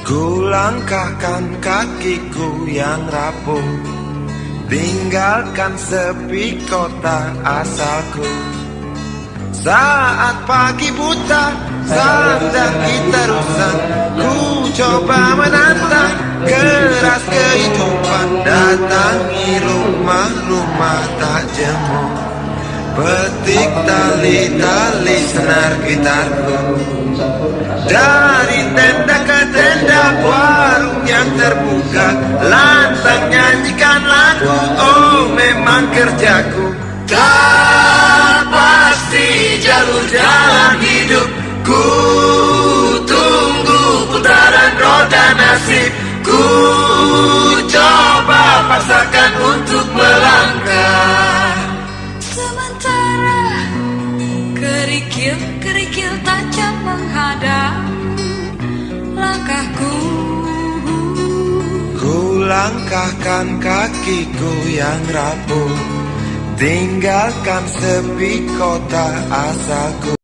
Ku langkahkan kakiku yang rapuh, tinggalkan sepi kota asalku. Saat pagi buta, sadaki terusan, ku coba menantang keras kehidupan. Datangi rumah-rumah tak jemu, petik tali-tali senar gitarku. Dari tenda ke tenda, warung yang terbuka, lantang nyanyikan lagu. Oh, memang kerjaku. Tak pasti jalur jalan hidup, ku tunggu putaran roda nasib. Ku coba paksakan untuk melangkah. Sementara kerikil-kerikil tajam menghadang langkahku. Ku langkahkan kakiku yang rapuh, tinggalkan sepi kota asalku.